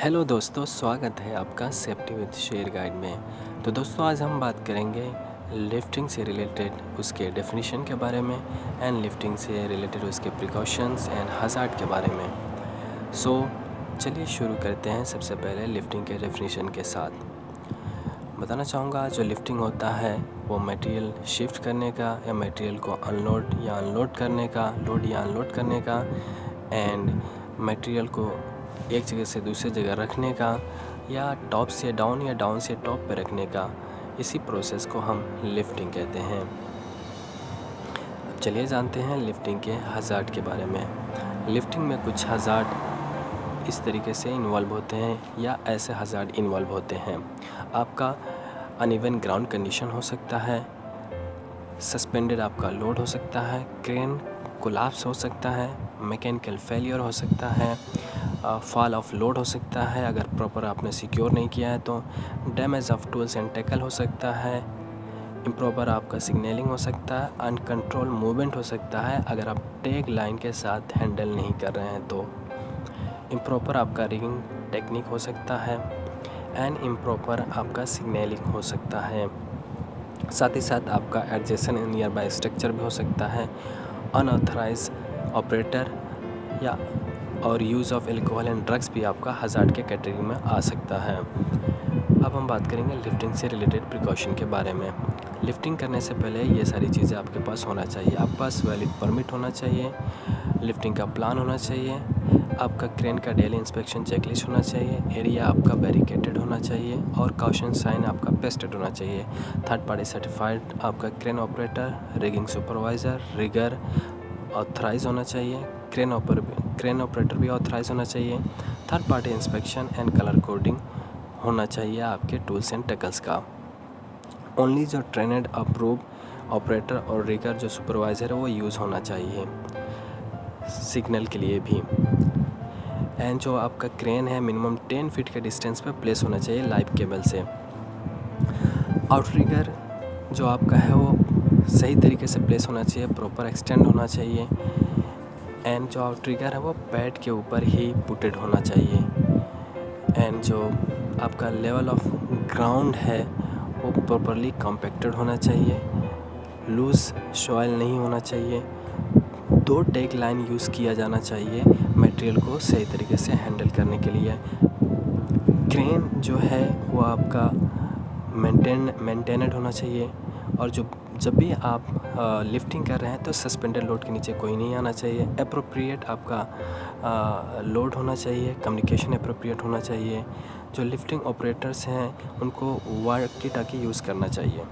Hello दोस्तों, स्वागत है आपका सेफ्टी विद शेयर गाइड में। तो दोस्तों, आज हम बात करेंगे लिफ्टिंग से रिलेटेड उसके डेफिनेशन के बारे में एंड लिफ्टिंग से रिलेटेड उसके प्रिकॉशंस एंड हज़ार्ड के बारे में। चलिए शुरू करते हैं। सबसे पहले लिफ्टिंग के डेफिनेशन के साथ बताना चाहूँगा, जो लिफ्टिंग होता है वो मटेरियल शिफ्ट करने का या मटेरियल को अनलोड या अनलोड करने का, लोड या अनलोड करने का एंड मटेरियल को एक जगह से दूसरी जगह रखने का या टॉप से डाउन या डाउन से टॉप पे रखने का, इसी प्रोसेस को हम लिफ्टिंग कहते हैं। अब चलिए जानते हैं लिफ्टिंग के हज़ार्ड के बारे में। लिफ्टिंग में कुछ हज़ार्ड इस तरीके से इन्वॉल्व होते हैं या ऐसे हज़ार्ड इन्वॉल्व होते हैं। आपका अनइवन ग्राउंड कंडीशन हो सकता है, सस्पेंडेड आपका लोड हो सकता है, क्रेन कोलैप्स हो सकता है, मैकेनिकल फेलियर हो सकता है, फॉल ऑफ लोड हो सकता है अगर प्रॉपर आपने सिक्योर नहीं किया है तो, damage of tools and tackle हो सकता है, इम्प्रॉपर आपका सिग्नलिंग हो सकता है, अनकंट्रोल मूवमेंट हो सकता है अगर आप टैग लाइन के साथ हैंडल नहीं कर रहे हैं तो, इम्प्रॉपर आपका रिगिंग टेक्निक हो सकता है एंड इम्प्रॉपर आपका सिग्नलिंग हो सकता है। साथ ही साथ आपका एडजेसेंट नियर बाय स्ट्रक्चर भी हो सकता है, अनऑथराइज ऑपरेटर या और use of alcohol and drugs भी आपका हज़ार्ड के कैटेगरी में आ सकता है। अब हम बात करेंगे लिफ्टिंग से रिलेटेड प्रिकॉशन के बारे में। लिफ्टिंग करने से पहले ये सारी चीज़ें आपके पास होना चाहिए। आपके पास वैलिड परमिट होना चाहिए, लिफ्टिंग का प्लान होना चाहिए, आपका क्रेन का डेली इंस्पेक्शन चेकलिस्ट होना चाहिए, एरिया आपका बैरिकेटेड होना चाहिए और कॉशन साइन आपका पेस्टेड होना चाहिए। थर्ड पार्टी सर्टिफाइड आपका crane operator, rigging supervisor, rigger authorise होना चाहिए, क्रेन ऑपरेटर भी ऑथराइज होना चाहिए। Third party inspection and colour coding होना चाहिए आपके टूल्स एंड टैकल्स का। ओनली जो ट्रेनड अप्रूव ऑपरेटर और रिगर जो सुपरवाइज़र है वो यूज़ होना चाहिए सिग्नल के लिए भी। एंड जो आपका क्रेन है मिनिमम 10 फीट के डिस्टेंस पे प्लेस होना चाहिए लाइव केबल से। आउटरिगर जो आपका है वो सही तरीके से प्लेस होना चाहिए, प्रॉपर एक्सटेंड होना चाहिए एंड जो आउटरिगर है वो पैड के ऊपर ही पुटेड होना चाहिए। एंड जो आपका लेवल ऑफ ग्राउंड है वो प्रॉपरली कॉम्पैक्टेड होना चाहिए, लूज़ सॉइल नहीं होना चाहिए, 2 टैग लाइन यूज़ किया जाना चाहिए मटेरियल को सही तरीके से हैंडल करने के लिए। क्रेन जो है वो आपका मेंटेनेड होना चाहिए और जब भी आप लिफ्टिंग कर रहे हैं तो सस्पेंडेड लोड के नीचे कोई नहीं आना चाहिए। एप्रोप्रिएट आपका लोड होना चाहिए, कम्युनिकेशन एप्रोप्रिएट होना चाहिए। जो लिफ्टिंग ऑपरेटर्स हैं उनको वॉकी टॉकी यूज़ करना चाहिए।